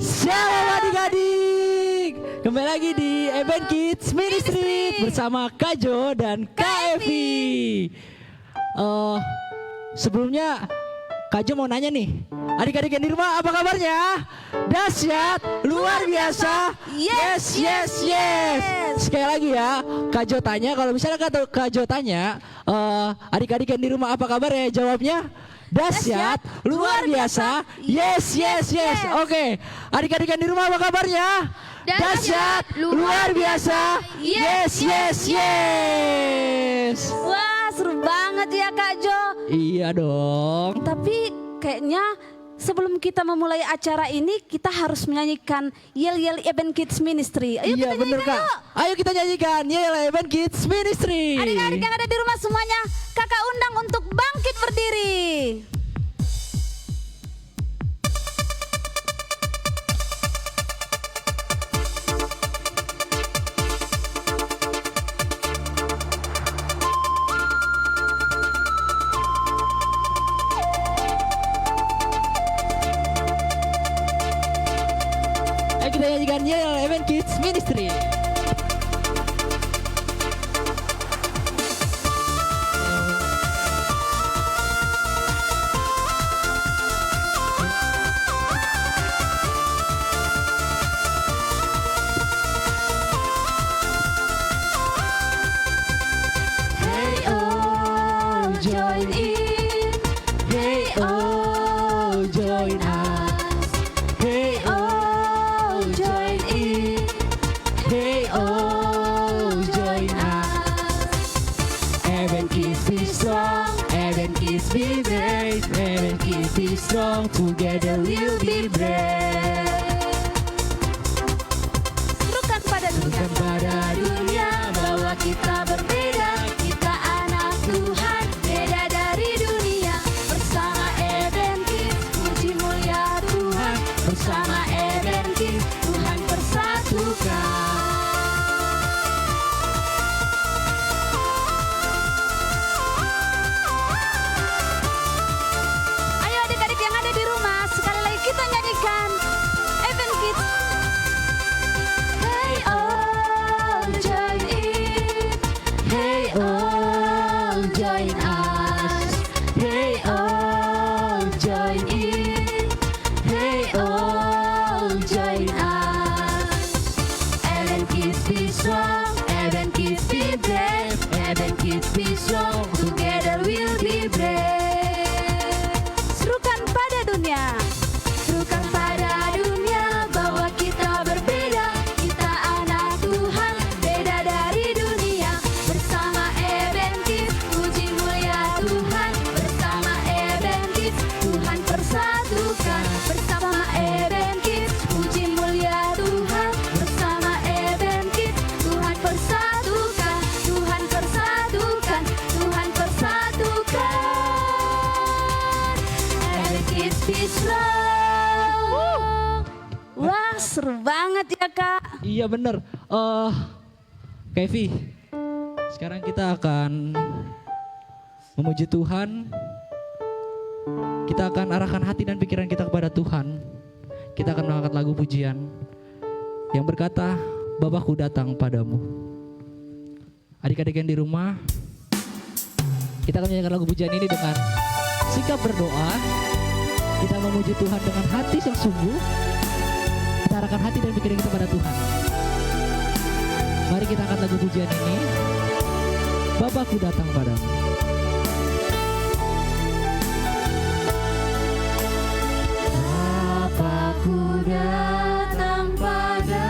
Shalom adik-adik, kembali lagi di Event Kids Ministry bersama Kak Jo dan Kak Evi. Sebelumnya Kak Jo mau nanya nih, adik-adik yang di rumah apa kabarnya? Dahsyat, luar biasa, yes, yes, yes. Sekali lagi ya, Kak Jo tanya, kalau misalnya Kak Jo tanya, adik-adik yang di rumah apa kabar ya? Jawabnya dahsyat, luar biasa, yes, yes, yes. Oke, adik-adik yang di rumah apa kabarnya? Dahsyat, luar biasa, yes, yes, yes. Wah, seru banget ya Kak Jo. Iya dong. Tapi kayaknya sebelum kita memulai acara ini, kita harus menyanyikan Yel Yel Event Kids Ministry. Ayo Iya kita bener nyanyikan Kak. yuk. Ayo kita nyanyikan Yel Event Kids Ministry. Adik-adik yang ada di rumah semuanya, kakak undang untuk bangkit berdiri. Ayo kita nyanyikan Yel Event Kids Ministry. Hey oh, join in. Hey oh, join us. Hey Oh, join in. Hey oh, join us. Event Kids be strong, Event Kids be brave, Event Kids be strong, together we'll be brave. Serukan pada dunia. Bukan pada dunia bahwa kita berbeda, Kita anak Tuhan, beda dari dunia. Bersama Event Kids, puji mulia Tuhan. Bersama Event Kids, Tuhan persatukan. Ayo adik-adik yang ada di rumah, sekali lagi kita nyanyikan Event Kids. Hey all, join in. Hey oh, join us. Hey oh, join in. Hey oh, join us. Event Kids be strong, Event Kids be brave, Event Kids be strong, together we'll be brave. Serukan pada dunia. Serukan pada dunia bahwa kita berbeda. Kita anak Tuhan, beda dari dunia. Bersama Event Kids, puji mulia Tuhan. Bersama Event Kids, Tuhan persatukan. Bersama Event Kids, puji mulia Tuhan. Bersama Event Kids, Tuhan persatukan. Tuhan persatukan. Tuhan persatukan. Event Kids be strong. Wah, seru banget ya Kak. Iya bener. Kevi, sekarang kita akan memuji Tuhan. Kita akan arahkan hati dan pikiran kita kepada Tuhan. Kita akan mengangkat lagu pujian yang berkata, Bapakku datang padamu. Adik-adik yang di rumah, kita akan menyanyikan lagu pujian ini dengan sikap berdoa. Kita memuji Tuhan dengan hati yang sungguh. Kita arahkan hati dan pikiran kita pada Tuhan. Mari kita angkat lagu pujian ini. Bapakku datang padamu. Bapakku datang padamu,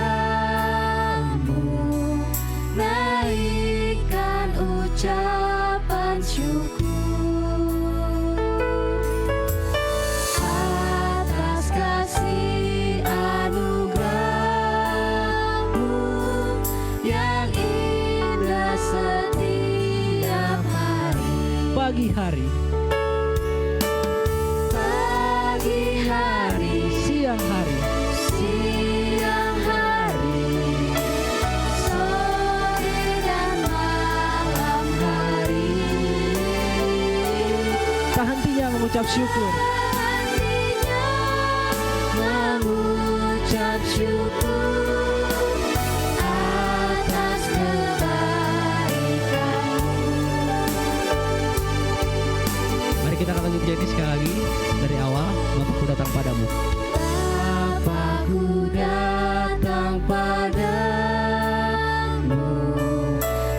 naikkan ucapan syukur atas kasih anugerah-Mu yang indah setiap hari. Pagi hari, Pagi hari, siang hari, siang hari, sore dan malam hari. tak hentinya mengucap syukur. Hentinya mengucap pujian ini sekali lagi dari awal. Bapakku datang padamu. Bapakku datang padamu,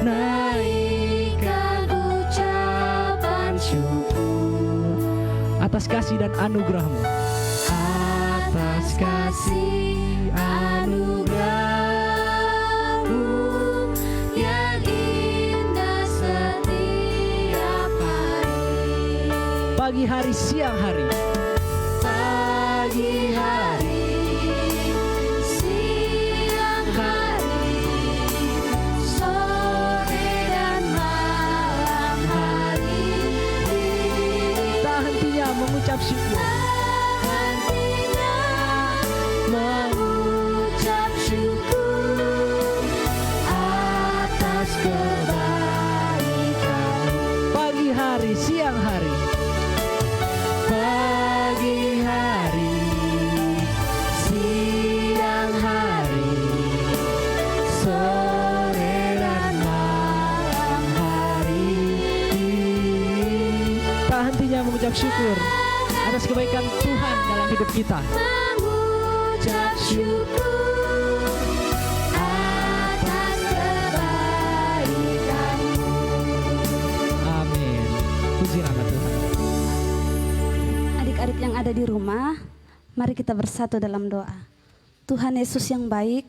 naikkan ucapan syukur Atas kasih dan anugerahmu. atas kasih anugerahmu yang indah setiap hari. Pagi hari, siang hari. Pagi hari, siang hari, sore dan malam hari, Tak hentinya mengucap syukur. hatinya mengucap syukur atas kebaikan. Pagi hari, siang hari. Pagi hari, siang hari, sore dan malam hari, Tak hentinya mengucap syukur atas kebaikan Tuhan dalam hidup kita. mengucap syukur atas kebaikan-Mu. Amin. Puji nama Tuhan. Adik-adik yang ada di rumah, mari kita bersatu dalam doa. Tuhan Yesus yang baik,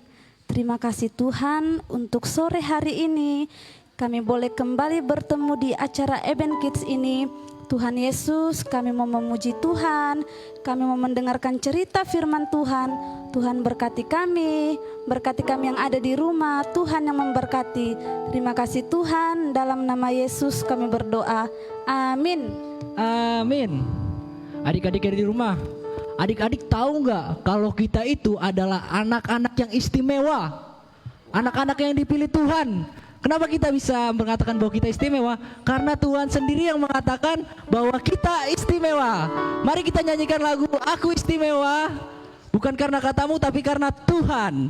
terima kasih Tuhan untuk sore hari ini kami boleh kembali bertemu di acara Eben Kids ini. Tuhan Yesus, kami mau memuji Tuhan, kami mau mendengarkan cerita firman Tuhan. Tuhan berkati kami yang ada di rumah, Tuhan yang memberkati. Terima kasih Tuhan, dalam nama Yesus kami berdoa. Amin. Amin. Adik-adik yang di rumah, adik-adik tahu nggak kalau kita itu adalah anak-anak yang istimewa, anak-anak yang dipilih Tuhan. Kenapa kita bisa mengatakan bahwa kita istimewa? Karena Tuhan sendiri yang mengatakan bahwa kita istimewa. Mari kita nyanyikan lagu Aku Istimewa, bukan karena katamu tapi karena Tuhan.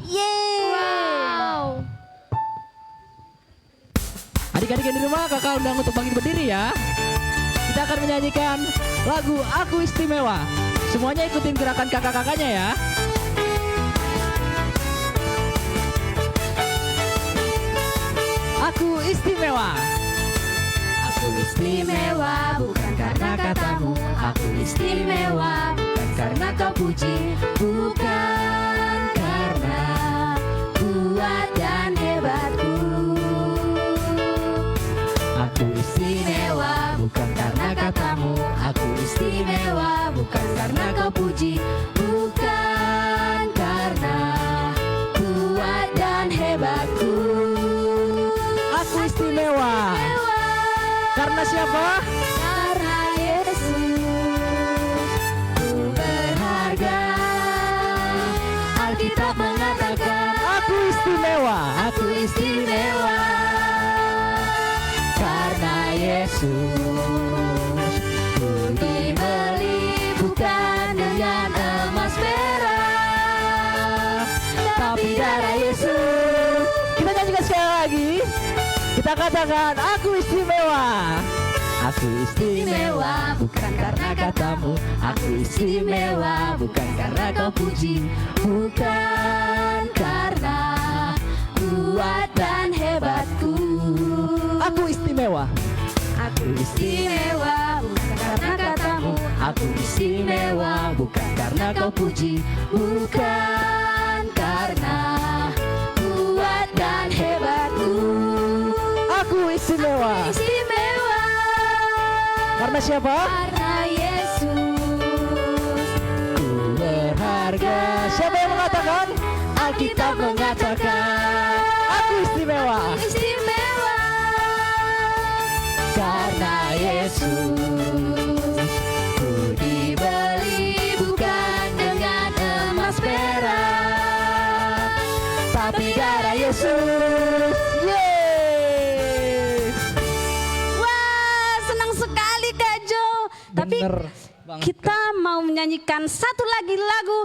Wow. Adik-adik yang di rumah, kakak undang untuk bangkit berdiri ya. Kita akan menyanyikan lagu Aku Istimewa. Semuanya ikutin gerakan kakak-kakaknya ya. Aku istimewa. Aku istimewa bukan karena katamu. Aku istimewa bukan karena kau puji. Bukan karena kuat dan hebatku. Aku istimewa bukan karena katamu. Aku istimewa bukan karena kau puji. Bukan karena kuat dan hebatku. Aku istimewa. Karena siapa? Karena Yesus ku berharga. Alkitab mengatakan Aku istimewa. aku istimewa. Karena Yesus ku dibeli bukan dengan emas perak, tapi darah Yesus. Kita nyanyikan sekali lagi. Kita katakan aku istimewa. Aku istimewa bukan karena katamu. Aku istimewa bukan karena kau puji. Bukan karena kuat dan hebatku. Aku istimewa. Aku istimewa bukan karena katamu. Aku istimewa bukan karena kau puji. Bukan karena kuat dan hebatku. Aku istimewa. Istimewa. Karena siapa? Karena Yesus ku berharga. Siapa yang mengatakan? Alkitab mengatakan Aku istimewa. istimewa. Karena Yesus ku dibeli bukan dengan emas perak, tapi darah Yesus. Yeay. Wah, senang sekali Kak Jo. Tapi Bener banget, kita mau menyanyikan satu lagi lagu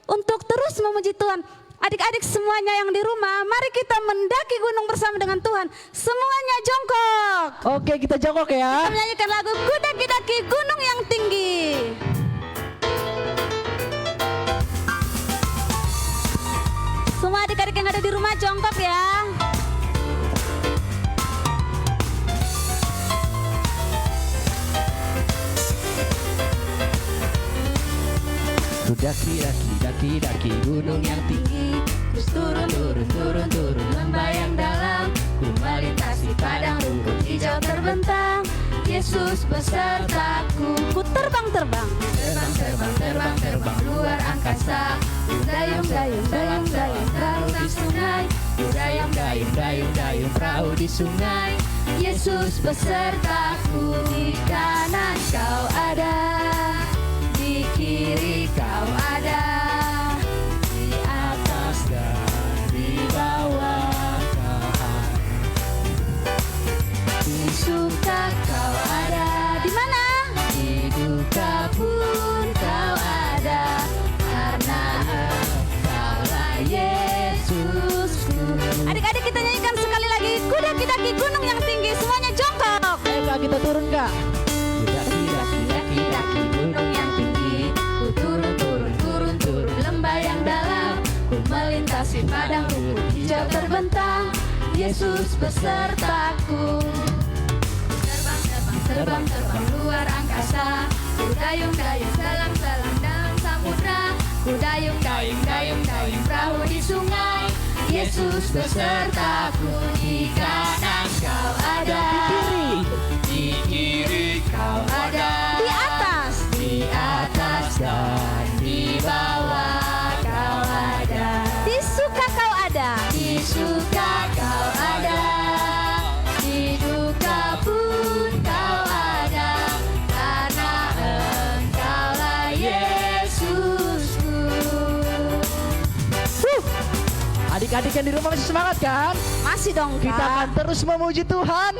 untuk terus memuji Tuhan. Adik-adik semuanya yang di rumah, mari kita mendaki gunung bersama dengan Tuhan. Semuanya jongkok. Oke, kita jongkok ya. Kita menyanyikan lagu Ku daki-daki gunung yang tinggi. Semua adik-adik yang ada di rumah jongkok ya. Ku daki gunung yang tinggi. Terus turun lembah yang dalam. Ku melintasi padang rumput hijau terbentang. Yesus besertaku. Ku terbang-terbang. Terbang luar angkasa. Ku dayung perahu di sungai. Ku dayung perahu di sungai. Yesus besertaku. Di kanan kau ada, di kiri kau ada, di atas dan di bawah kau ada. Di suka kau ada, Di mana? di duka pun kau ada, karena Engkaulah Yesusku. Adik-adik kita nyanyikan sekali lagi. Ku daki-daki gunung yang tinggi. Semuanya jongkok. Ayo Kak, kita turun Kak. Ku Daki gunung yang tinggi. Ku turun lembah yang dalam. Ku melintasi padang rumput hijau terbentang. Yesus besertaku. Terbang luar angkasa. Ku dayung dalam samudra. Ku dayung perahu di sungai. Yesus besertaku. Di kanan kau ada, di kiri kau ada, Di atas. di atas dan di bawah kau ada. Di suka kau ada. Di suka kau ada, di duka pun kau ada, karena Engkaulah Yesusku. Adik-adik yang di rumah masih semangat kan? Masih dong Kita akan Kak. terus memuji Tuhan.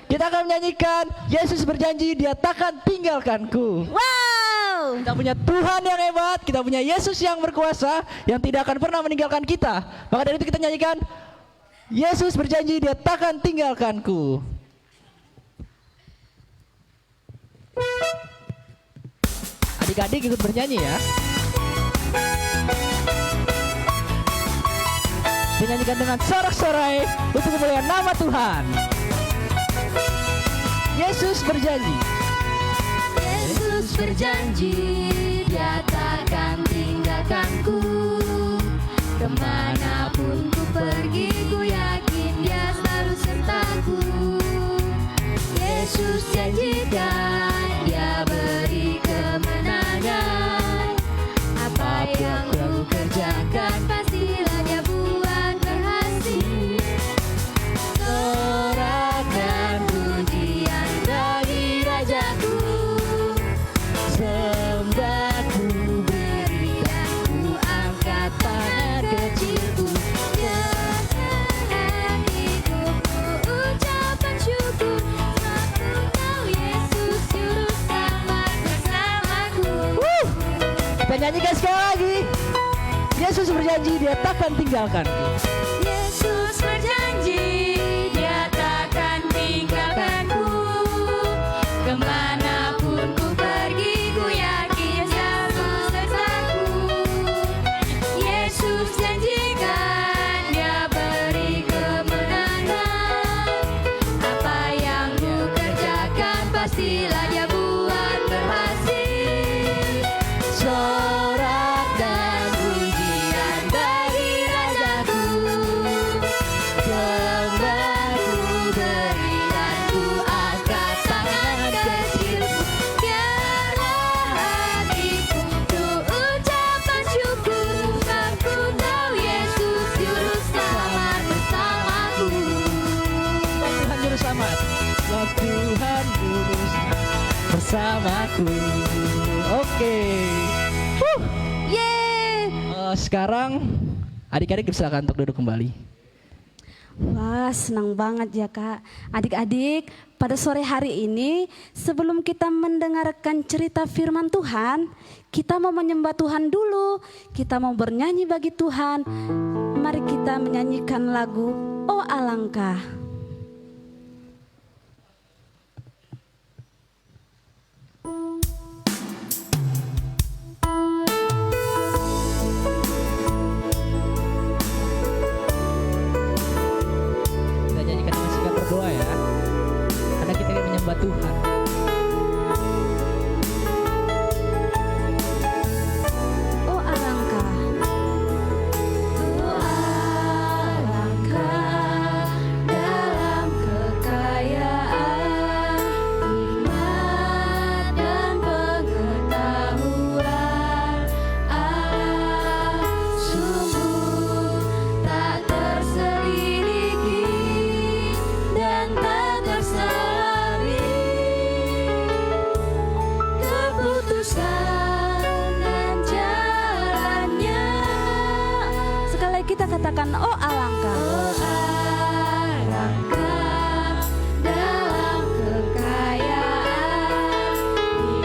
Kita akan menyanyikan Yesus berjanji Dia takkan tinggalkanku. Wow. Kita punya Tuhan yang hebat, kita punya Yesus yang berkuasa, yang tidak akan pernah meninggalkan kita. Maka dari itu kita nyanyikan Yesus berjanji Dia takkan tinggalkanku. Adik-adik ikut bernyanyi ya. Dinyanyikan dengan sorak-sorai untuk kemuliaan nama Tuhan. Yesus berjanji. Yesus berjanji Dia takkan tinggalkanku. Kemanapun ku pergi, ku yakin Dia selalu sertaku. Yesus janjikan Dia beri kemenangan. Apa yang ku kerjakan pastilah Dia buat berhasil. Sorakan pujian bagi Rajaku. Sembahku berikan, ku angkat tangan kecilku. Jangan hidupku ucapan syukur. Sebab ku tahu Yesus juru selamat bersamaku. Kita nyanyikan sekali lagi. Yesus berjanji Dia takkan tinggalkanku. Yesus berjanji Dia takkan tinggalkanku. Kemanapun ku pergi, ku yakin selalu sertaku. Yesus janjikan Dia beri kemenangan. Apa yang ku kerjakan pastilah Dia buat berhasil. Sorak dan pujian bagi Rajaku. Sembahku berikan, ku angkat tangan kecilku. Biarlah hatiku tuh ucapan syukur. Sebab ku tahu Yesus juru selamat bersamaku. Tuhan juru selamat. Sebab Tuhan juru selamat bersamaku. Oke. Yeay. Sekarang adik-adik silakan untuk duduk kembali. Wah, senang banget ya Kak. Adik-adik, pada sore hari ini sebelum kita mendengarkan cerita firman Tuhan, kita mau menyembah Tuhan dulu. Kita mau bernyanyi bagi Tuhan. Mari kita menyanyikan lagu Oh Alangkah. Kita nyanyikan dengan sikap berdoa ya. Karena kita ingin menyembah Tuhan. Oh alangkah. Oh alangkah dalam kekayaan iman dan pengetahuan Allah, sungguh tak terselidiki dan tak terselami keputusan dan jalannya. Sekali lagi kita katakan oh alangkah. Oh alangkah dalam kekayaan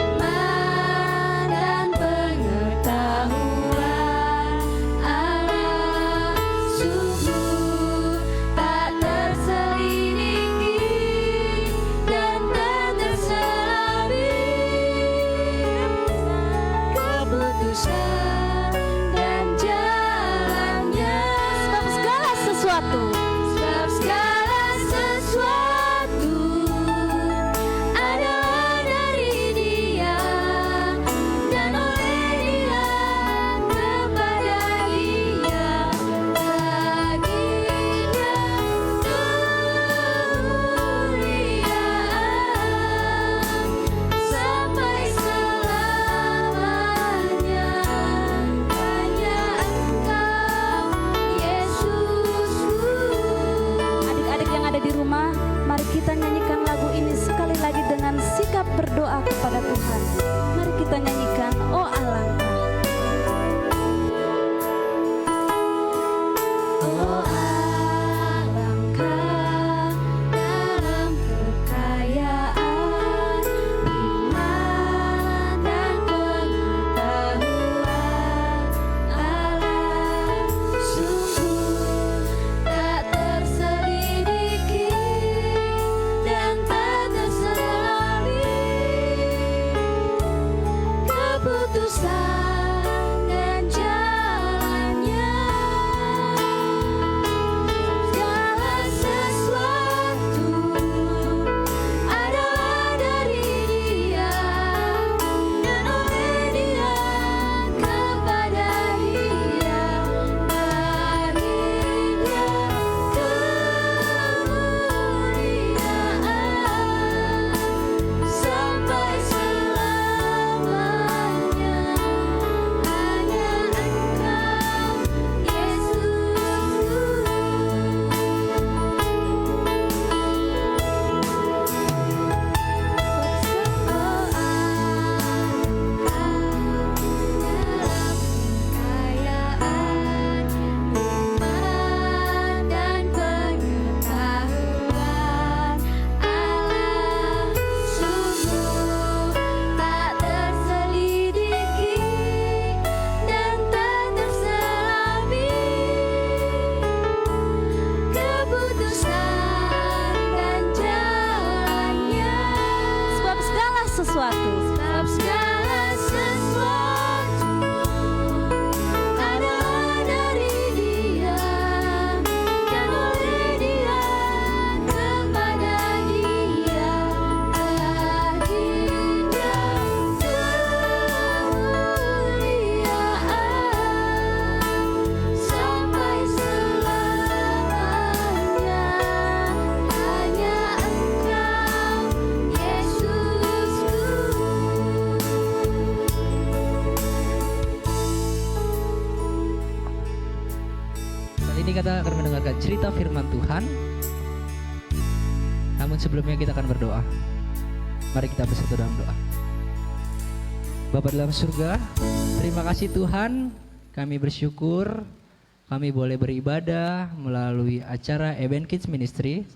iman dan pengetahuan Allah, sungguh tak terselidiki dan tak terselami keputusan dan jalannya. Sebab segala sesuatu Sebab segala sesuatu adalah dari Dia dan oleh Dia kepada Dia, baginya kemuliaan sampai selamanya. Hanya Engkau Yesusku. adik-adik yang ada di rumah, mari kita nyanyikan lagu ini sekali lagi dengan sikap berdoa kepada Tuhan. Mari kita nyanyikan oh alangkah. Oh alangkah dalam kekayaan iman dan pengetahuan Allah, sungguh tak terselidiki dan tak terselami keputusan dan jalannya. Segala sesuatu adalah dari Dia dan oleh Dia kepada Dia, baginya kemuliaan sampai selamanya. Hanya Engkau Sebab segala sesuatu Sebab segala sesuatu adalah dari Dia dan oleh Dia kepada Dia, baginya kemuliaan sampai selamanya. Hanya Engkau Yesusku. Saat ini kita akan mendengarkan cerita firman Tuhan. Namun sebelumnya kita akan berdoa. Mari kita bersatu dalam doa. Bapa dalam surga, terima kasih Tuhan, kami bersyukur kami boleh beribadah melalui acara Eben Kids Ministry.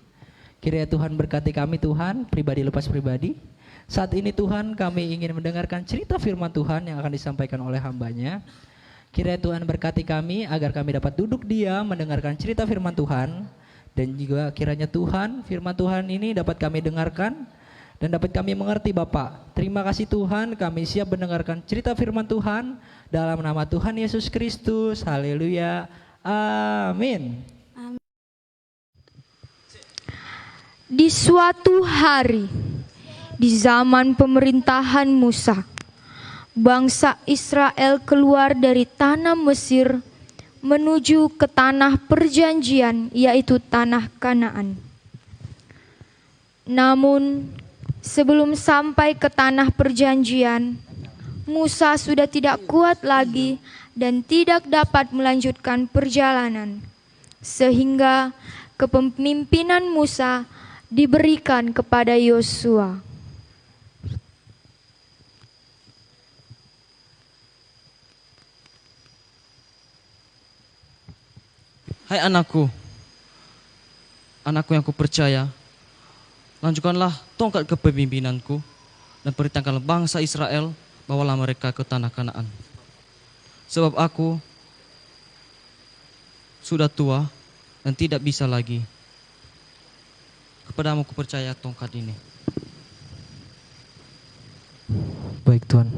Kiranya Tuhan berkati kami Tuhan, pribadi lepas pribadi. Saat ini Tuhan kami ingin mendengarkan cerita firman Tuhan yang akan disampaikan oleh hamba-Nya. Kiranya Tuhan berkati kami agar kami dapat duduk diam mendengarkan cerita firman Tuhan. Dan juga kiranya Tuhan, firman Tuhan ini dapat kami dengarkan dan dapat kami mengerti Bapak. Terima kasih Tuhan, kami siap mendengarkan cerita firman Tuhan dalam nama Tuhan Yesus Kristus. Haleluya. Amin. Di suatu hari, di zaman pemerintahan Musa, bangsa Israel keluar dari tanah Mesir menuju ke tanah perjanjian, yaitu tanah Kanaan. Namun, sebelum sampai ke tanah perjanjian, Musa sudah tidak kuat lagi dan tidak dapat melanjutkan perjalanan, sehingga kepemimpinan Musa diberikan kepada Yosua. Hai anakku yang kupercaya, lanjutkanlah tongkat kepemimpinanku dan perintahkanlah bangsa Israel, bawalah mereka ke tanah Kanaan. Sebab aku sudah tua dan tidak bisa lagi. Kepadamu kupercaya tongkat ini. Baik Tuhan.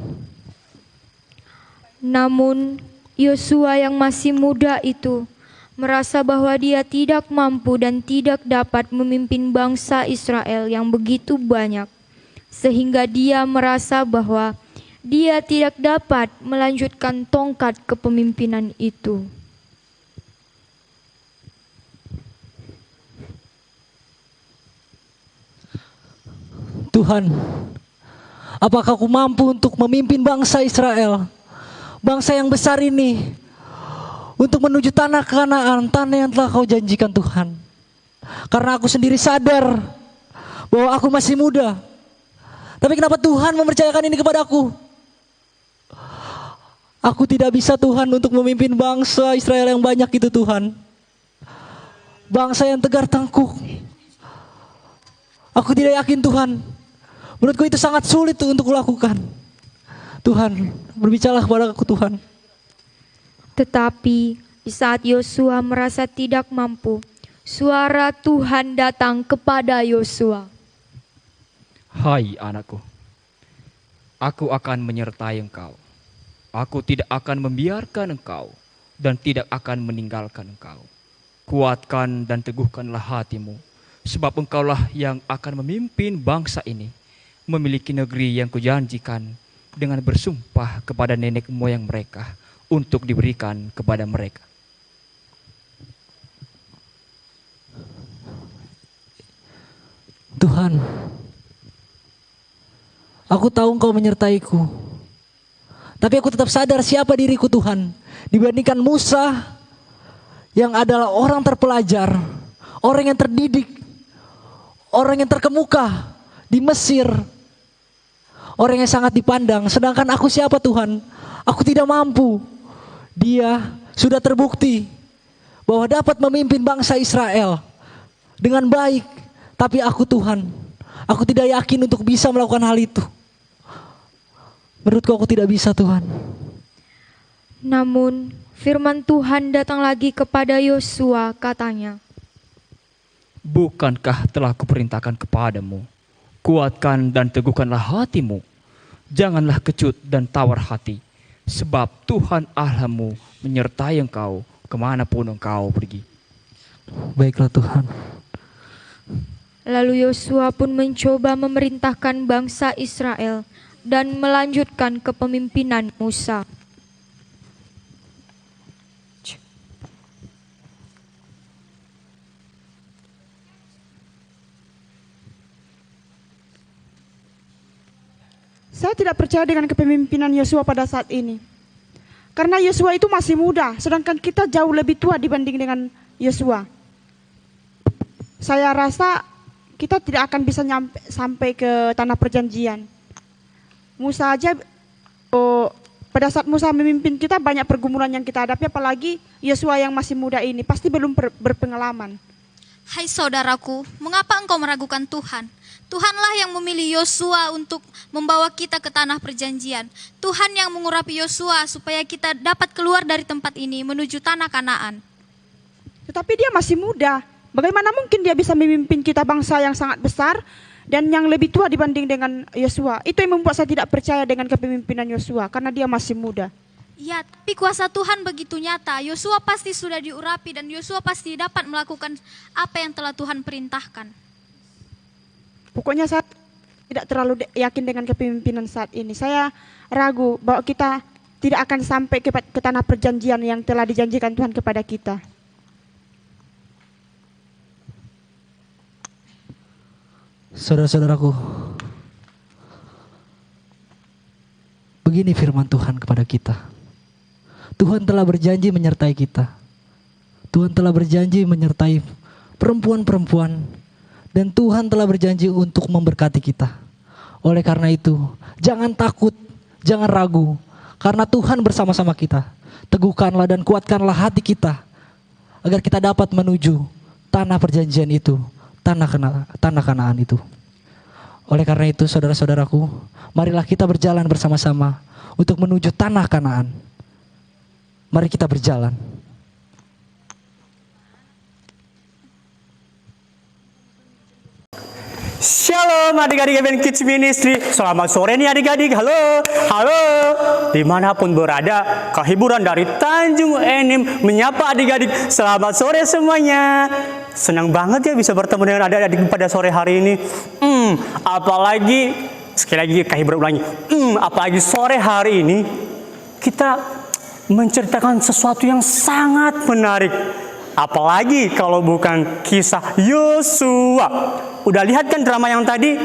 Namun Yosua yang masih muda itu merasa bahwa dia tidak mampu dan tidak dapat memimpin bangsa Israel yang begitu banyak, sehingga dia merasa bahwa dia tidak dapat melanjutkan tongkat kepemimpinan itu. Tuhan, apakah aku mampu untuk memimpin bangsa Israel, bangsa yang besar ini, untuk menuju tanah Kanaan, tanah yang telah kau janjikan Tuhan. Karena aku sendiri sadar bahwa aku masih muda. Tapi kenapa Tuhan mempercayakan ini kepadaku? Aku tidak bisa Tuhan untuk memimpin bangsa Israel yang banyak itu Tuhan. Bangsa yang tegar tangguh. Aku tidak yakin Tuhan. Menurutku itu sangat sulit untuk kulakukan. Tuhan, berbicaralah kepada aku Tuhan. Tetapi di saat Yosua merasa tidak mampu, suara Tuhan datang kepada Yosua. Hai anakku, aku akan menyertai engkau. Aku tidak akan membiarkan engkau dan tidak akan meninggalkan engkau. Kuatkan dan teguhkanlah hatimu, sebab engkaulah yang akan memimpin bangsa ini, memiliki negeri yang kujanjikan dengan bersumpah kepada nenek moyang mereka, untuk diberikan kepada mereka. Tuhan, aku tahu Engkau menyertaiku. Tapi aku tetap sadar siapa diriku Tuhan. Dibandingkan Musa yang adalah orang terpelajar, orang yang terdidik, orang yang terkemuka di Mesir, orang yang sangat dipandang. Sedangkan aku siapa Tuhan? Aku tidak mampu. Dia sudah terbukti bahwa dapat memimpin bangsa Israel dengan baik. Tapi aku Tuhan, aku tidak yakin untuk bisa melakukan hal itu. Menurutku aku tidak bisa Tuhan. Namun firman Tuhan datang lagi kepada Yosua, katanya, Bukankah telah kuperintahkan kepadamu, kuatkan dan teguhkanlah hatimu, janganlah kecut dan tawar hati, sebab Tuhan Allahmu menyertai engkau kemanapun engkau pergi. Baiklah Tuhan. Lalu Yosua pun mencoba memerintahkan bangsa Israel dan melanjutkan kepemimpinan Musa. Saya tidak percaya dengan kepemimpinan Yosua pada saat ini. Karena Yosua itu masih muda, sedangkan kita jauh lebih tua dibanding dengan Yosua. Saya rasa kita tidak akan bisa sampai ke tanah perjanjian. Musa aja pada saat Musa memimpin kita banyak pergumulan yang kita hadapi, apalagi Yosua yang masih muda ini pasti belum berpengalaman. Hai saudaraku, mengapa engkau meragukan Tuhan? Tuhanlah yang memilih Yosua untuk membawa kita ke tanah perjanjian. Tuhan yang mengurapi Yosua supaya kita dapat keluar dari tempat ini menuju tanah Kanaan. Tetapi dia masih muda. Bagaimana mungkin dia bisa memimpin kita bangsa yang sangat besar dan yang lebih tua dibanding dengan Yosua? Itu yang membuat saya tidak percaya dengan kepemimpinan Yosua karena dia masih muda. Ya, tapi kuasa Tuhan begitu nyata. Yosua pasti sudah diurapi dan Yosua pasti dapat melakukan apa yang telah Tuhan perintahkan. Pokoknya saya tidak terlalu yakin dengan kepemimpinan saat ini. Saya ragu bahwa kita tidak akan sampai ke tanah perjanjian yang telah dijanjikan Tuhan kepada kita. Saudara-saudaraku, begini firman Tuhan kepada kita. Tuhan telah berjanji menyertai kita. Tuhan telah berjanji menyertai perempuan-perempuan. Dan Tuhan telah berjanji untuk memberkati kita. Oleh karena itu, jangan takut, jangan ragu. Karena Tuhan bersama-sama kita. Teguhkanlah dan kuatkanlah hati kita. Agar kita dapat menuju tanah perjanjian itu. Tanah Kanaan itu. Oleh karena itu, saudara-saudaraku, marilah kita berjalan bersama-sama untuk menuju tanah Kanaan. Mari kita berjalan. Shalom adik-adik Eben Kids Ministry. Selamat sore nih adik-adik. Halo, halo. Dimanapun berada, kehiburan dari Tanjung Enim menyapa adik-adik. Selamat sore semuanya. Senang banget ya bisa bertemu dengan adik-adik pada sore hari ini. Apalagi, sekali lagi kehiburan ulangi. Apalagi sore hari ini kita menceritakan sesuatu yang sangat menarik. Apalagi kalau bukan kisah Yosua. Udah lihat kan drama yang tadi?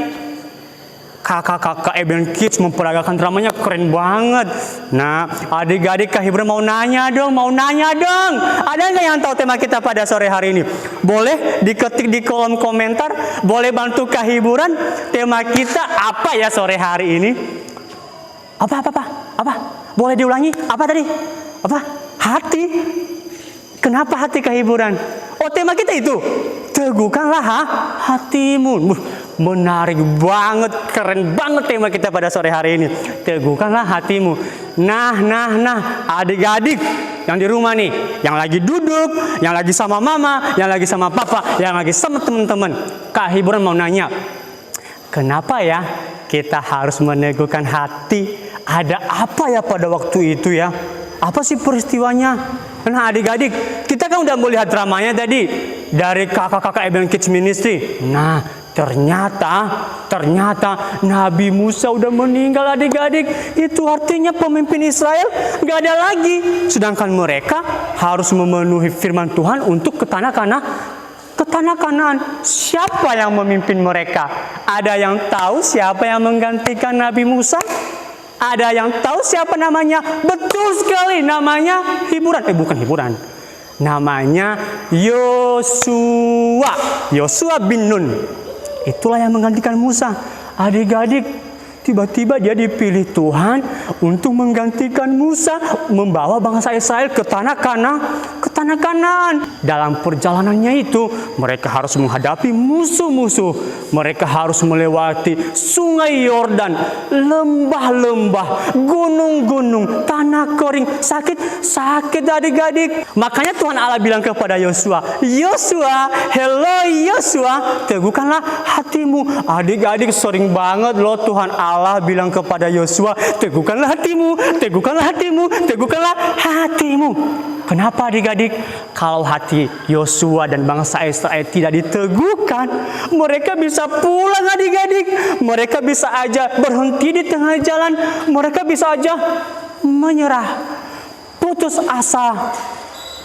Kakak-kakak Eben Kids memperagakan dramanya keren banget. Nah, adik-adik kehiburan mau nanya dong. Ada nggak yang tahu tema kita pada sore hari ini? Boleh diketik di kolom komentar. Boleh bantu kehiburan. Tema kita apa ya sore hari ini? Apa? Boleh diulangi? Apa tadi? Apa? Hati. Kenapa hati kehiburan? Oh, tema kita itu. Teguhkanlah hatimu. Menarik banget, keren banget tema kita pada sore hari ini. Teguhkanlah hatimu. Nah, adik-adik yang di rumah nih, yang lagi duduk, yang lagi sama mama, yang lagi sama papa, yang lagi sama teman-teman. Kak Hiburan mau nanya, kenapa ya kita harus meneguhkan hati? Ada apa ya pada waktu itu ya? Apa sih peristiwanya? Nah adik-adik, kita kan udah melihat dramanya tadi dari kakak-kakak Eben Kids Ministry. Nah ternyata Nabi Musa udah meninggal adik-adik. Itu artinya pemimpin Israel gak ada lagi. Sedangkan mereka harus memenuhi firman Tuhan untuk ke tanah Kanaan. Siapa yang memimpin mereka? Ada yang tahu siapa yang menggantikan Nabi Musa? Ada yang tahu siapa namanya? Betul sekali, namanya bukan hiburan. Namanya Yosua bin Nun. Itulah yang menggantikan Musa. Adik-adik, tiba-tiba dia dipilih Tuhan untuk menggantikan Musa, membawa bangsa Israel ke tanah Kanaan. Dalam perjalanannya itu, mereka harus menghadapi musuh-musuh. Mereka harus melewati sungai Yordan, lembah-lembah, gunung-gunung, tanah kering, sakit adik-adik. Makanya Tuhan Allah bilang kepada Yosua, hello Yosua, teguhkanlah hatimu. Adik-adik sering banget loh Tuhan Allah bilang kepada Yosua, teguhkanlah hatimu. Kenapa adik-adik? Kalau hati Yosua dan bangsa Israel tidak diteguhkan, mereka bisa pulang adik-adik. Mereka bisa aja berhenti di tengah jalan. Mereka bisa aja menyerah, putus asa,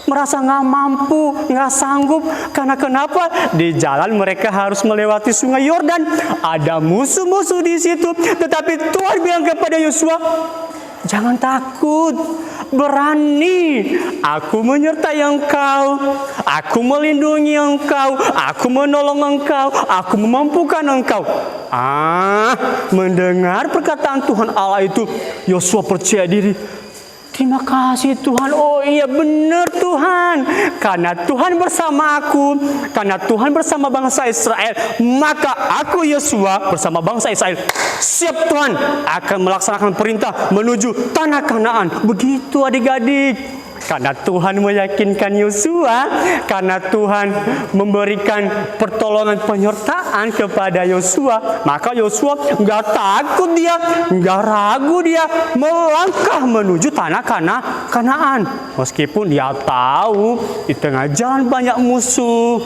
merasa nggak mampu, nggak sanggup. Karena kenapa? Di jalan mereka harus melewati sungai Yordan. Ada musuh-musuh di situ. Tetapi Tuhan bilang kepada Yosua, jangan takut. berani. Aku menyertai engkau, aku melindungi engkau, aku menolong engkau, aku memampukan engkau. Mendengar perkataan Tuhan Allah itu, Yosua percaya diri. Terima kasih Tuhan, oh iya benar Tuhan. Karena Tuhan bersama aku, karena Tuhan bersama bangsa Israel, maka aku Yosua bersama bangsa Israel siap Tuhan akan melaksanakan perintah menuju tanah Kanaan. Begitu adik-adik. Karena Tuhan meyakinkan Yosua, karena Tuhan memberikan pertolongan penyertaan kepada Yosua, maka Yosua nggak takut dia, nggak ragu dia melangkah menuju tanah Kanaan. Meskipun dia tahu di tengah jalan banyak musuh.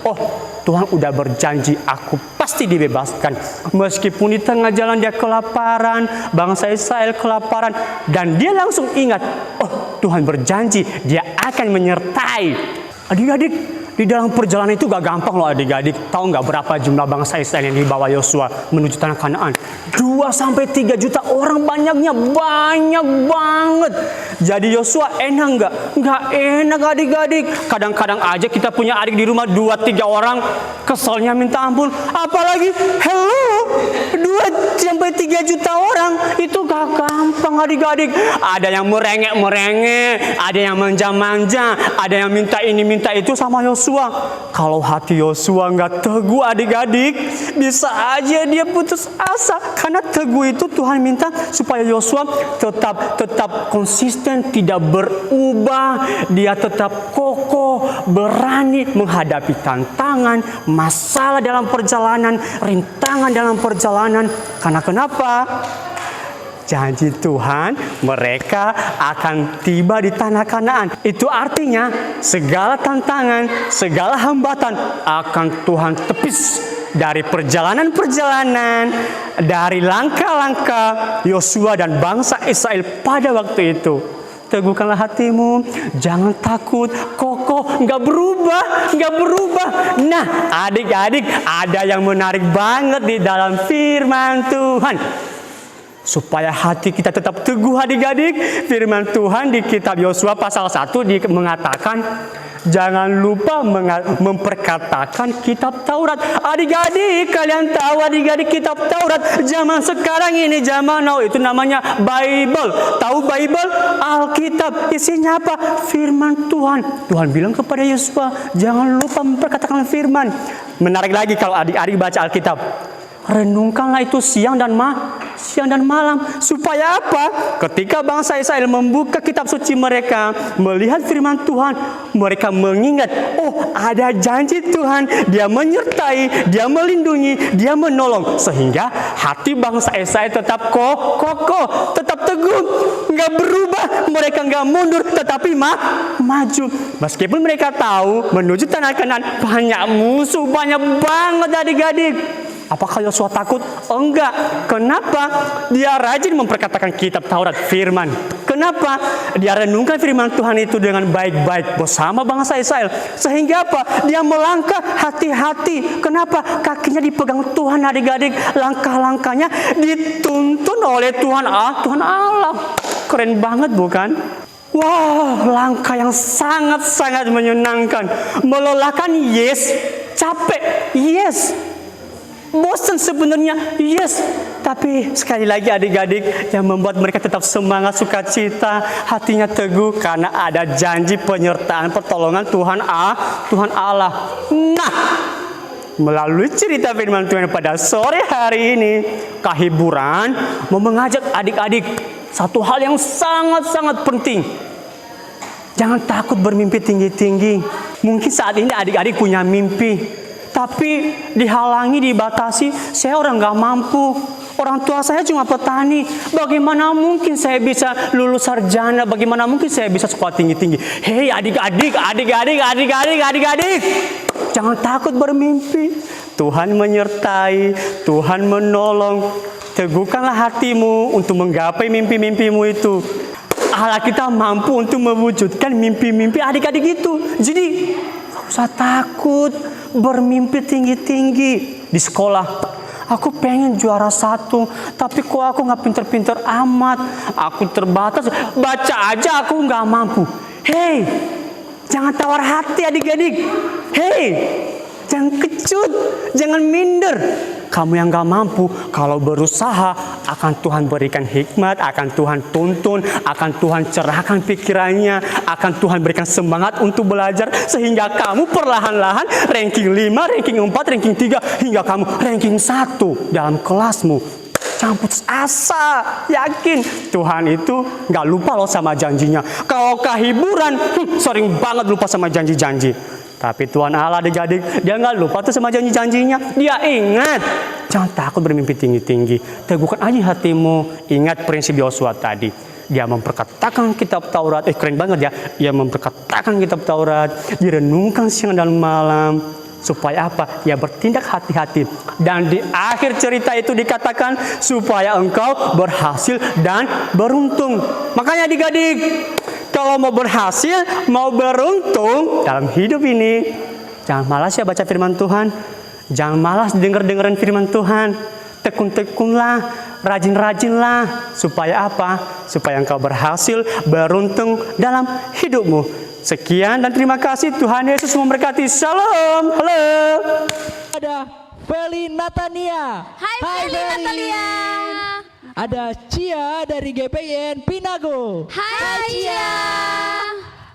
Oh, Tuhan udah berjanji aku pasti dibebaskan. Meskipun di tengah jalan dia kelaparan, bangsa Israel kelaparan, dan dia langsung ingat, oh Tuhan berjanji dia akan menyertai. Adik-adik, di dalam perjalanan itu gak gampang loh adik-adik. Tahu gak berapa jumlah bangsa Israel yang dibawa Yosua menuju tanah Kanaan? 2-3 juta orang, banyaknya, banyak banget. Jadi Yosua enak gak? Gak enak adik-adik. Kadang-kadang aja kita punya adik di rumah 2-3 orang, keselnya minta ampun. Apalagi, hello, 2-3 juta orang, itu gak gampang adik-adik. Ada yang merengek-merengek, ada yang manja-manja, ada yang minta ini minta itu sama Yosua. Kalau hati Yosua nggak teguh adik-adik, bisa aja dia putus asa. Karena teguh itu Tuhan minta supaya Yosua tetap konsisten, tidak berubah. Dia tetap kokoh, berani menghadapi tantangan, masalah dalam perjalanan, rintangan dalam perjalanan. Karena kenapa? Janji Tuhan mereka akan tiba di tanah Kanaan. Itu artinya segala tantangan, segala hambatan akan Tuhan tepis dari perjalanan-perjalanan, dari langkah-langkah Yosua dan bangsa Israel pada waktu itu. Teguhkanlah hatimu, jangan takut, kokoh, nggak berubah. Nah, adik-adik, ada yang menarik banget di dalam firman Tuhan. Supaya hati kita tetap teguh adik-adik, firman Tuhan di kitab Yosua pasal 1 mengatakan, jangan lupa memperkatakan kitab Taurat. Adik-adik, kalian tahu adik-adik kitab Taurat zaman sekarang ini, zaman now itu namanya Bible. Tahu Bible? Alkitab. Isinya apa? Firman Tuhan. Tuhan bilang kepada Yosua, jangan lupa memperkatakan firman. Menarik lagi kalau adik-adik baca Alkitab. Renungkanlah itu siang dan malam. Supaya apa? Ketika bangsa Israel membuka kitab suci mereka, melihat firman Tuhan, mereka mengingat, oh ada janji Tuhan, dia menyertai, dia melindungi, dia menolong. Sehingga hati bangsa Israel tetap kokoh, tetap teguh, nggak berubah, mereka nggak mundur, tetapi maju. Meskipun mereka tahu menuju tanah Kanaan banyak musuh, banyak banget adik-adik. Apakah Yosua takut? Enggak. Kenapa? Dia rajin memperkatakan kitab Taurat, firman. Kenapa? Dia renungkan firman Tuhan itu dengan baik-baik bersama bangsa Israel. Sehingga apa? Dia melangkah hati-hati. Kenapa? Kakinya dipegang Tuhan adik-adik. Langkah-langkahnya dituntun oleh Tuhan Allah. Keren banget bukan? Wah, langkah yang sangat-sangat menyenangkan. Melelahkan, yes. Capek, yes. Bosan sebenarnya, yes. Tapi sekali lagi adik-adik, yang membuat mereka tetap semangat, sukacita, hatinya teguh karena ada janji penyertaan pertolongan Tuhan Allah. Nah, melalui cerita firman Tuhan pada sore hari ini, Kahiburan mau mengajak adik-adik satu hal yang sangat-sangat penting. Jangan takut bermimpi tinggi-tinggi. Mungkin saat ini adik-adik punya mimpi, tapi dihalangi, dibatasi. Saya orang gak mampu. Orang tua saya cuma petani. Bagaimana mungkin saya bisa lulus sarjana? Bagaimana mungkin saya bisa sekolah tinggi-tinggi? Hei adik-adik. Jangan takut bermimpi. Tuhan menyertai, Tuhan menolong. Teguhkanlah hatimu untuk menggapai mimpi-mimpimu itu. Allah kita mampu untuk mewujudkan mimpi-mimpi adik-adik itu. Jadi gak usah takut bermimpi tinggi-tinggi di sekolah. aku pengen juara 1, tapi kok aku nggak pinter-pinter amat. Aku terbatas, baca aja aku nggak mampu. Hei, jangan tawar hati adik-adik. Hei, jangan kecut, jangan minder. Kamu yang gak mampu, kalau berusaha akan Tuhan berikan hikmat, akan Tuhan tuntun, akan Tuhan cerahkan pikirannya, akan Tuhan berikan semangat untuk belajar sehingga kamu perlahan-lahan ranking 5, ranking 4, ranking 3 hingga kamu ranking 1 dalam kelasmu. Jangan putus asa, yakin Tuhan itu gak lupa loh sama janjinya. Kalau kehiburan, sering banget lupa sama janji-janji. Tapi Tuhan Allah adik-adik, dia nggak lupa tuh sama janji-janjinya. Dia ingat. Jangan takut bermimpi tinggi-tinggi. Teguhkan aja hatimu. Ingat prinsip Yosua tadi. Dia memperkatakan kitab Taurat. Keren banget ya. Dia memperkatakan kitab Taurat. Direnungkan siang dan malam. Supaya apa? Ya bertindak hati-hati. Dan di akhir cerita itu dikatakan supaya engkau berhasil dan beruntung. Makanya adik-adik, kalau mau berhasil, mau beruntung dalam hidup ini, jangan malas ya baca firman Tuhan. Jangan malas dengerin firman Tuhan. Tekun-tekunlah, rajin-rajinlah. Supaya apa? Supaya engkau berhasil, beruntung dalam hidupmu. Sekian dan terima kasih. Tuhan Yesus memberkati. Shalom. Halo. Ada Feli Natania. Hai Feli Natalia. Ada Cia dari GPN Pinago. Hai Cia.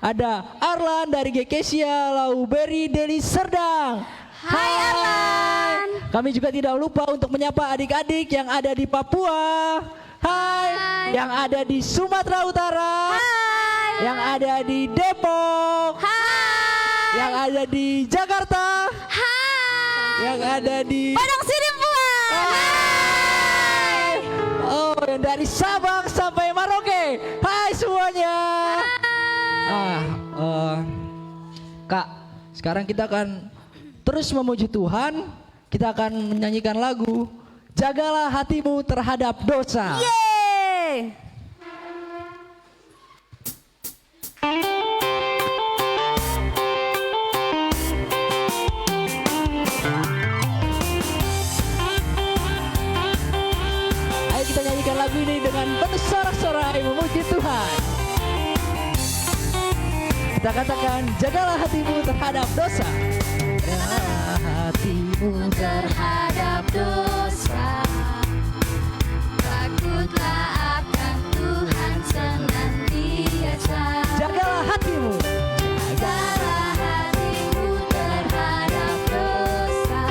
Ada Arlan dari GKSia Lauberi Deli Serdang. Hai Arlan. Kami juga tidak lupa untuk menyapa adik-adik yang ada di Papua. Hai. Yang ada di Sumatera Utara. Hai. Yang ada di Depok. Hai. Yang ada di Jakarta. Hai. Yang ada di Padang Sidempuan. Hai. Oh, yang dari Sabang sampai Merauke. Hai semuanya. Kak, sekarang kita akan terus memuji Tuhan. Kita akan menyanyikan lagu Jagalah Hatimu Terhadap Dosa. Yeay. Ayo kita nyanyikan lagu ini dengan penuh sorak-sorai memuji Tuhan. Kita katakan jagalah hatimu terhadap dosa. Jagalah hatimu Terhadap dosa, takutlah akan Tuhan senantiasa. jagalah hatimu. Jagalah hatimu terhadap dosa,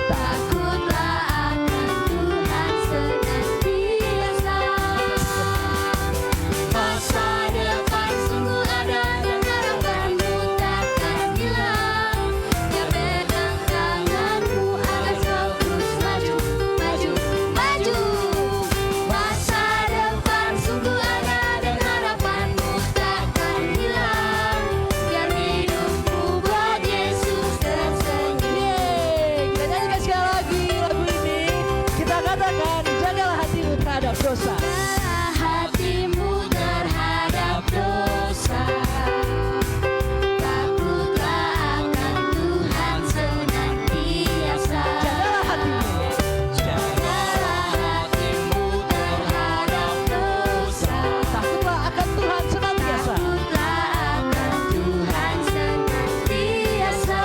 takutlah akan Tuhan senantiasa. Masa depan sungguh ada dan harapanmu takkan hilang. Dia pegang tanganmu agar kau terus maju, maju, maju. Masa depan sungguh ada dan harapanmu takkan hilang. Biar hidupmu buat Yesus tersenyum. Yeay, kita nyanyikan sekali lagi lagu ini. Kita katakan jagalah hatimu terhadap dosa. Jagalah hatimu terhadap dosa, takutlah akan Tuhan senantiasa. Jagalah hatimu. Jagalah hatimu terhadap dosa, Takutlah akan Tuhan senantiasa. takutlah akan Tuhan senantiasa.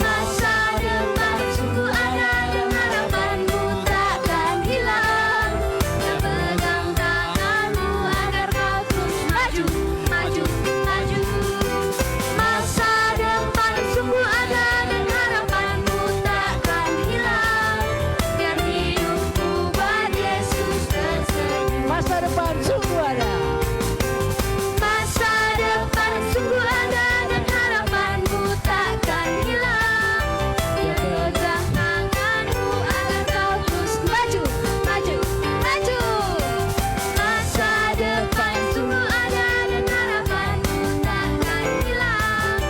Masa depan sungguh ada dan harapanmu takkan hilang. Dia pegang tanganmu agar kau terus maju, maju, maju. Masa depan sungguh ada dan harapanmu takkan hilang. Biar hidupmu buat Yesus tersenyum. Masa depan sungguh ada. Masa depan sungguh ada dan harapanmu takkan hilang. Dia pegang tanganmu agar kau terus maju, maju, maju. Masa depan sungguh ada dan harapanmu takkan hilang.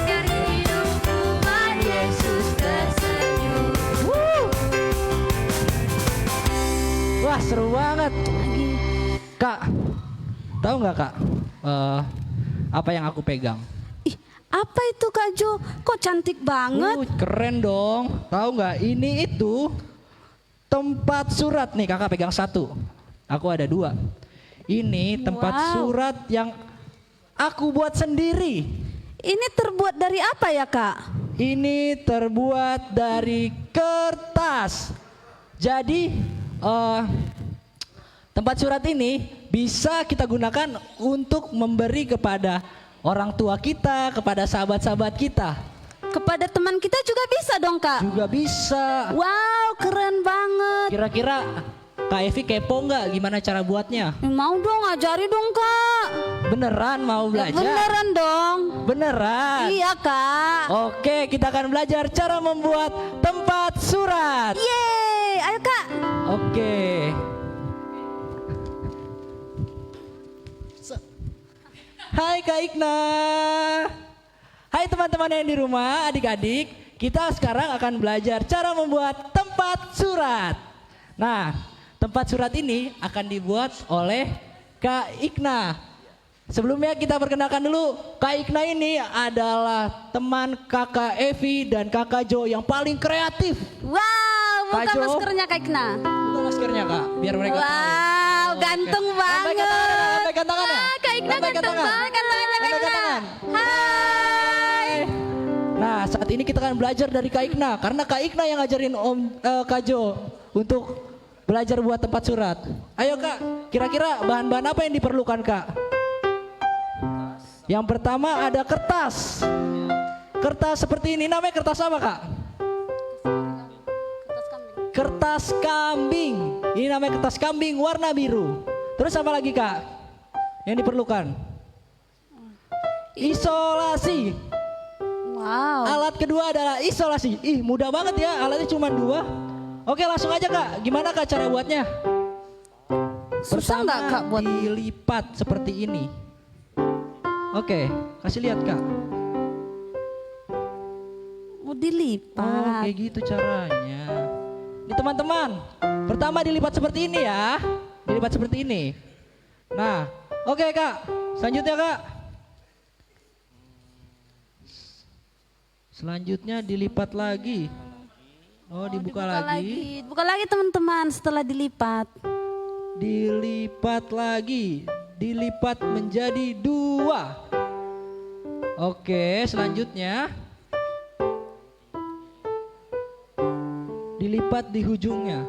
Biar hidupmu buat Yesus tersenyum. Wah, seru banget. Kak, tahu nggak Kak? Apa yang aku pegang? Ih, Apa itu Kak Jo? Kok cantik banget? Keren dong. Tahu nggak? Ini itu tempat surat nih, kakak pegang satu. Aku ada dua. Ini tempat Wow. surat yang aku buat sendiri. Ini terbuat dari apa ya Kak? Ini terbuat dari kertas. Jadi tempat surat ini bisa kita gunakan untuk memberi kepada orang tua kita, kepada sahabat-sahabat kita. Kepada teman kita juga bisa dong Kak? Juga bisa. Wow, keren banget. Kira-kira Kak Evi kepo nggak gimana cara buatnya? Mau dong, ajari dong Kak. Beneran mau belajar? Beneran dong. Beneran? Iya Kak. Oke, kita akan belajar cara membuat tempat surat. Yeay, ayo Kak. Oke. Hai Kak Ikna. Hai teman-teman yang di rumah, adik-adik. Kita sekarang akan belajar cara membuat tempat surat. Nah, tempat surat ini akan dibuat oleh Kak Ikna. Sebelumnya kita perkenalkan dulu, Kak Ikna ini adalah teman Kakak Evi dan Kakak Jo yang paling kreatif. Wow, buka Kak Jo. maskernya Kak Ikna. Buka maskernya Kak, biar mereka tahu. Wow, ganteng banget. Lambaikan tangannya. Wah, Kak Ikna Lambaikan ganteng tangan. banget. Lambaikan Lambaikan tangan. tangan. Hai. Nah, saat ini kita akan belajar dari Kak Ikna karena Kak Ikna yang ngajarin Kak Jo untuk belajar buat tempat surat. Ayo Kak, kira-kira bahan-bahan apa yang diperlukan Kak? Yang pertama ada kertas. Kertas seperti ini, namanya kertas apa Kak? Kertas kambing. Ini namanya kertas kambing warna biru. Terus apa lagi Kak yang diperlukan? Isolasi. Wow. Alat kedua adalah isolasi. Ih, mudah banget ya, alatnya cuma 2. Oke, langsung aja Kak. Gimana Kak cara buatnya? Susah nggak Kak buat? Dilipat seperti ini. Oke, kasih lihat Kak. Mau Oh, dilipat. kayak gitu caranya. Ini teman-teman, pertama dilipat seperti ini ya. Dilipat seperti ini. Nah, oke Kak. Selanjutnya Kak. Selanjutnya dilipat lagi. Oh, dibuka lagi. Buka lagi teman-teman setelah dilipat. Dilipat lagi. Dilipat menjadi 2. Oke, selanjutnya dilipat di ujungnya.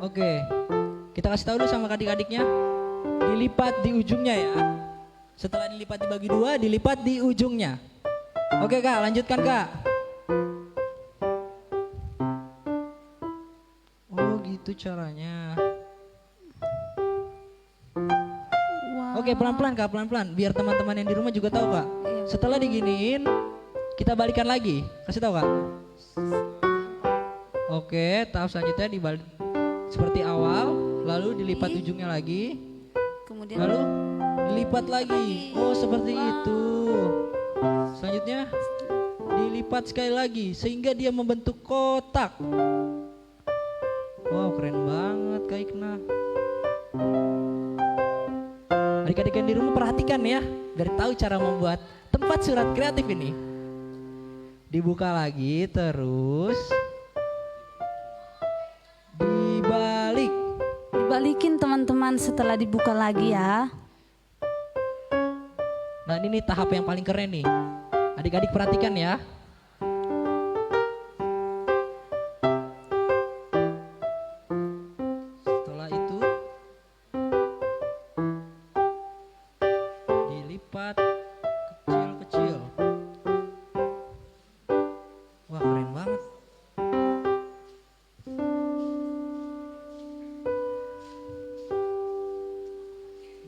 Oke, kita kasih tahu dulu sama adik-adiknya. Dilipat di ujungnya ya. Setelah dilipat dibagi 2, dilipat di ujungnya. Oke Kak, lanjutkan Kak. Oh gitu caranya. Wow. Oke, pelan-pelan Kak, pelan-pelan. Biar teman-teman yang di rumah juga tahu Kak. Setelah diginiin, kita balikan lagi. Kasih tahu Kak. Oke, tahap selanjutnya dibalik seperti awal, lalu dilipat ujungnya lagi, Kemudian lalu dilipat lagi. Oh, seperti itu. Selanjutnya dilipat sekali lagi sehingga dia membentuk kotak. Wow, keren banget Kak Ikna. Adik-adik yang di rumah perhatikan ya, biar tahu cara membuat tempat surat kreatif ini. Dibuka lagi terus dibalik. dibalikin teman-teman setelah dibuka lagi ya. Nah, ini nih tahap yang paling keren nih. Adik-adik perhatikan ya. Setelah itu dilipat kecil-kecil. Wah, keren banget.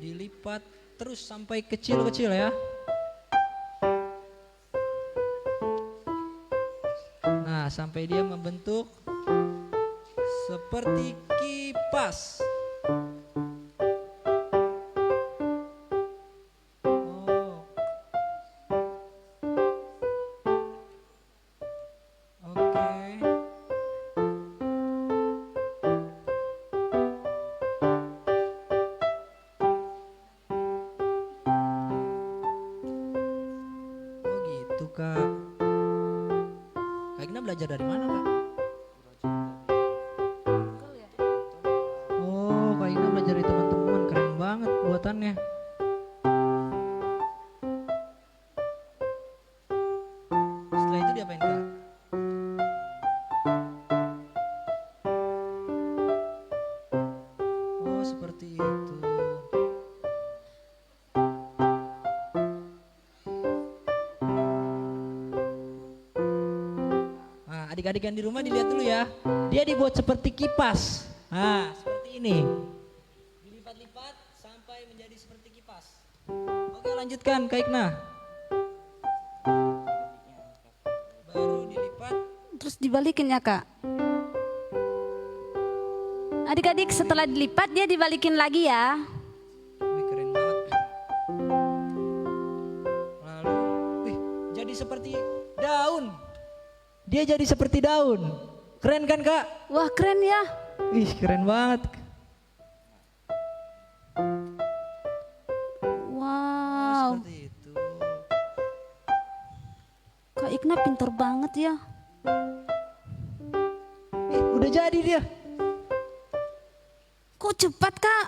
Dilipat terus sampai kecil-kecil ya. Nah, sampai dia membentuk seperti kipas. Oh. Oke. Kak. Kak Igna belajar dari mana, Kak? Oh, Kak Igna belajar dari teman-teman. Keren banget buatannya. Setelah itu diapain, Kak? Oh, seperti itu. Nah, adik-adik yang di rumah dilihat dulu ya. Dia dibuat seperti kipas. Nah, seperti ini. Dilipat-lipat sampai menjadi seperti kipas. Oke, lanjutkan Kak Igna. Baru dilipat. Terus dibalikin ya Kak. Adik-adik setelah dilipat dia dibalikin lagi ya. Wih, keren banget. Lalu, wih, jadi seperti daun. Dia jadi seperti daun. Keren kan, Kak? Wah keren ya. Wih, keren banget. Wow. Seperti itu. Kak Igna pinter banget ya. Ih, udah jadi dia. Kok cepat Kak?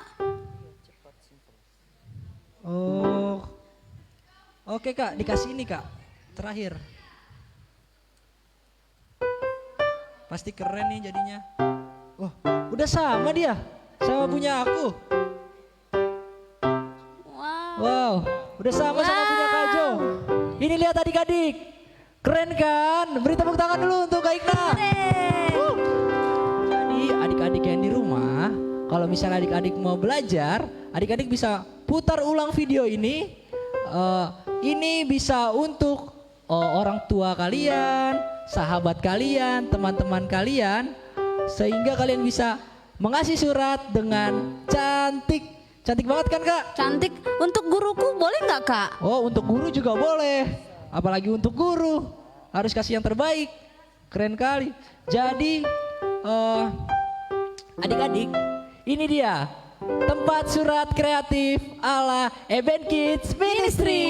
Oh. Oke, Kak, dikasih ini, Kak. Terakhir. Pasti keren nih jadinya. Wah, udah sama dia. Sama punya aku. Wow, udah sama punya Kak Jo. Ini lihat adik-adik. Keren kan? Beri tepuk tangan dulu untuk Kak Igna. Jadi adik-adik yang di rumah, kalau misalnya adik-adik mau belajar, adik-adik bisa putar ulang video ini. Ini bisa untuk orang tua kalian, sahabat kalian, teman-teman kalian, sehingga kalian bisa mengasih surat dengan cantik. Cantik banget kan, Kak? Cantik. Untuk guruku boleh nggak Kak? Oh, untuk guru juga boleh. Apalagi untuk guru. Harus kasih yang terbaik. Keren kali. Jadi, adik-adik, ini dia tempat surat kreatif ala Eben Kids Ministry.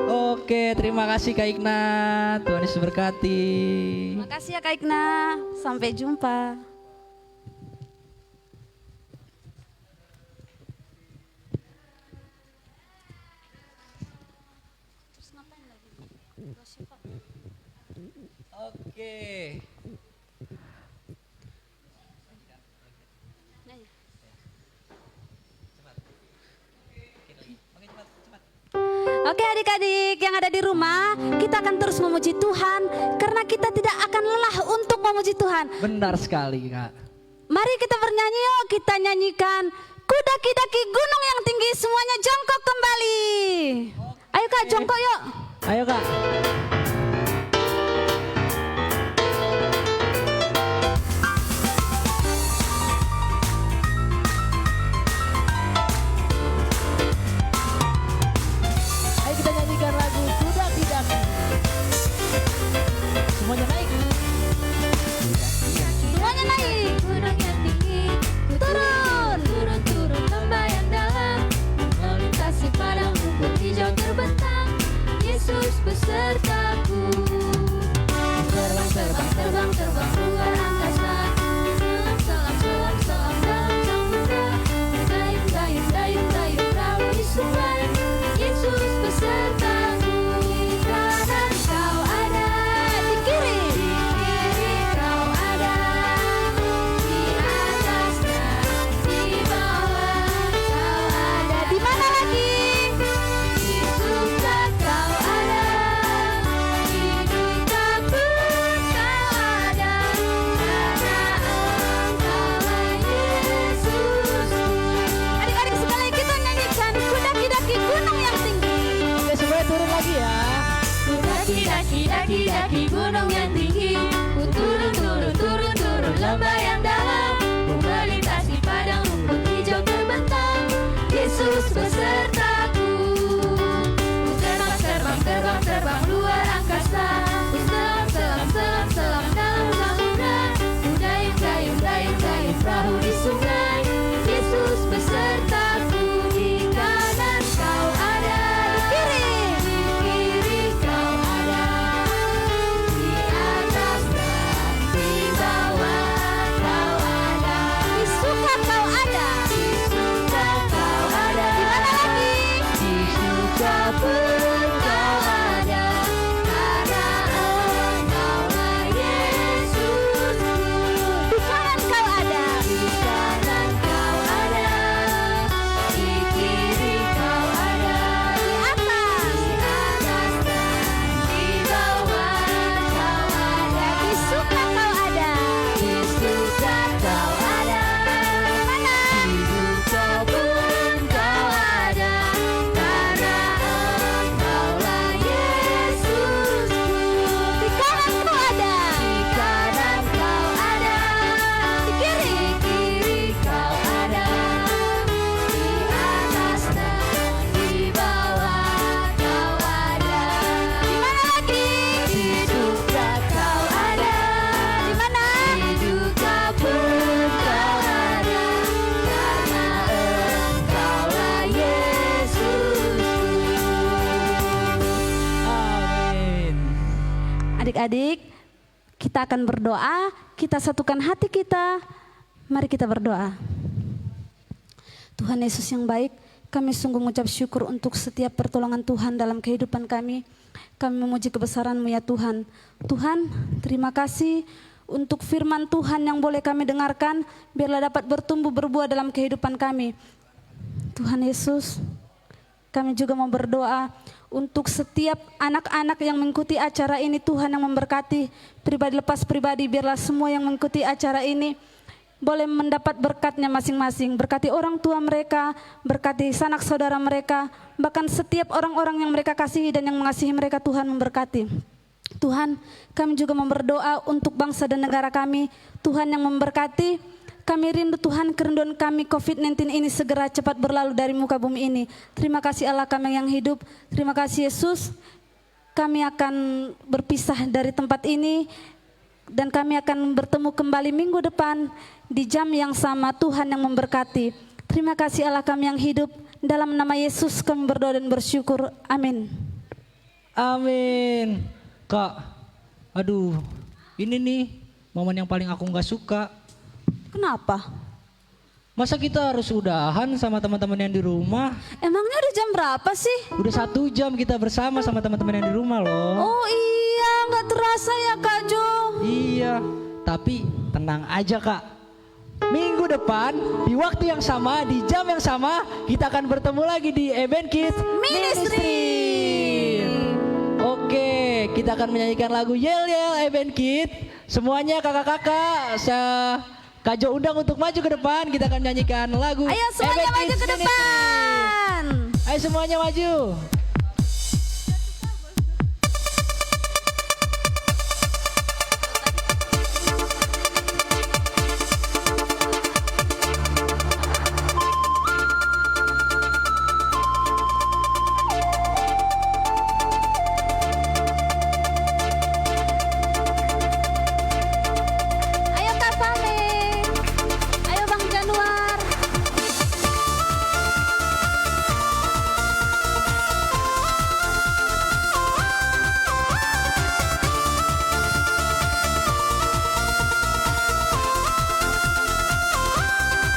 Oke, terima kasih Kak Igna. Tuhan Yesus berkati. Terima kasih ya Kak Igna. Sampai jumpa. Oke. Oke adik-adik yang ada di rumah, kita akan terus memuji Tuhan karena kita tidak akan lelah untuk memuji Tuhan. Benar sekali, Kak. Mari kita bernyanyi yuk, kita nyanyikan ku daki-daki gunung yang tinggi, semuanya jongkok kembali. Ayo Kak, jongkok yuk. Ayo, Kak. Ayo kita nyanyikan lagu ku daki-daki. Semuanya naik. Semuanya naik. Gunung yang tinggi, ku turun, turun lembah yang dalam, melintasi padang rumput hijau terbentang. Yesus beserta adik-adik, kita akan berdoa, kita satukan hati kita. Mari kita berdoa. Tuhan Yesus yang baik, kami sungguh mengucap syukur untuk setiap pertolongan Tuhan dalam kehidupan kami. Kami memuji kebesaran-Mu ya Tuhan. Tuhan, terima kasih untuk firman Tuhan yang boleh kami dengarkan, biarlah dapat bertumbuh berbuah dalam kehidupan kami. Tuhan Yesus, kami juga mau berdoa untuk setiap anak-anak yang mengikuti acara ini, Tuhan yang memberkati pribadi lepas pribadi, biarlah semua yang mengikuti acara ini boleh mendapat berkatnya masing-masing. Berkati orang tua mereka, berkati sanak saudara mereka, bahkan setiap orang-orang yang mereka kasihi dan yang mengasihi mereka, Tuhan memberkati. Tuhan, kami juga mau berdoa untuk bangsa dan negara kami, Tuhan yang memberkati. Kami rindu Tuhan, kerinduan kami COVID-19 ini segera cepat berlalu dari muka bumi ini. Terima kasih Allah kami yang hidup, terima kasih Yesus. Kami akan berpisah dari tempat ini dan kami akan bertemu kembali minggu depan di jam yang sama. Tuhan yang memberkati. Terima kasih Allah kami yang hidup. Dalam nama Yesus kami berdoa dan bersyukur. Amin. Amin. Kak, aduh, ini nih momen yang paling aku nggak suka. Kenapa? Masa kita harus udahan sama teman-teman yang di rumah? Emangnya udah jam berapa sih? Udah 1 jam kita bersama sama teman-teman yang di rumah loh. Oh iya, nggak terasa ya Kak Jo. Iya, tapi tenang aja Kak. Minggu depan di waktu yang sama, di jam yang sama, kita akan bertemu lagi di Eben Kids Ministry. Oke, kita akan menyanyikan lagu Yel Yel Eben Kids. Semuanya kakak-kakak, Kak Jo undang untuk maju ke depan. Kita akan menyanyikan lagu Ayo semuanya Eben maju Kids ke depan. Ministry. Ayo semuanya maju. Ayo Kak Fame. Ayo Bang Januar.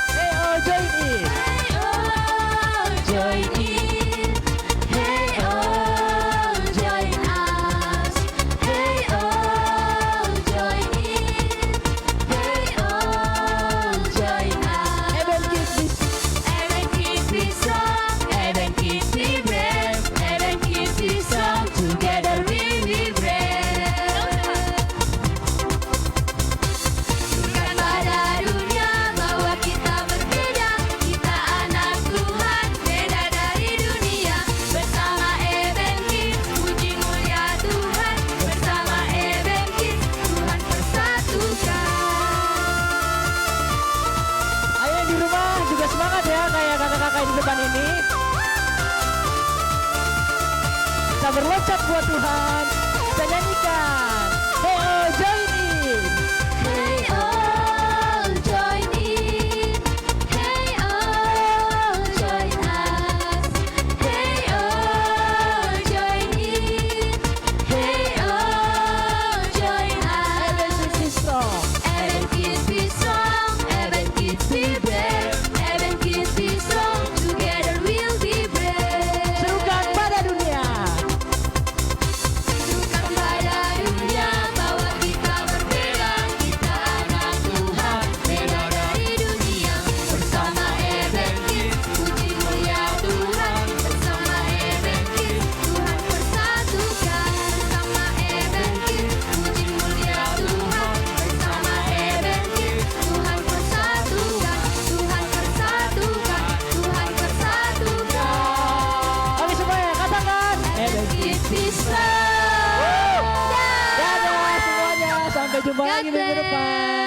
Hey oh join in. Join in, hey oh, join us. Hey oh, join in, hey oh, join us. Eben Kids. Eben Kids be strong, Eben Kids be brave, Eben Kids be strong, together we be brave. Tunjukkan pada dunia bahwa kita berbeda, kita anak Tuhan, beda dari dunia. Bersama Eben Kids, puji mulia Tuhan. Bersama Eben Kids, Tuhan persatukan. Ayo yang di rumah juga semangat ya kayak kakak-kakak di depan ini. Kita berlocak buat Tuhan. Kita nyanyikan. Hey oh join in. Hey oh, join in. Hey oh, join us. Hey oh, join in. Hey oh, join Eben us. Kids be strong. Eben Kids be strong, Eben Kids be brave, Eben Kids be strong, together we'll be brave. Serukan pada dunia. Tunjukkan pada dunia bahwa kita berbeda, kita anak Tuhan, beda dari dunia. Bersama Eben Kids, puji mulia Tuhan. Bersama Eben Kids, Tuhan persatukan. Bersama Eben Kids, puji mulia Tuhan. Bersama Eben Kids, Tuhan persatukan. Tuhan persatukan, Tuhan persatukan. Oke semuanya katakan. Eben Kids bisa. Dadah semuanya. Sampai jumpa lagi minggu depan.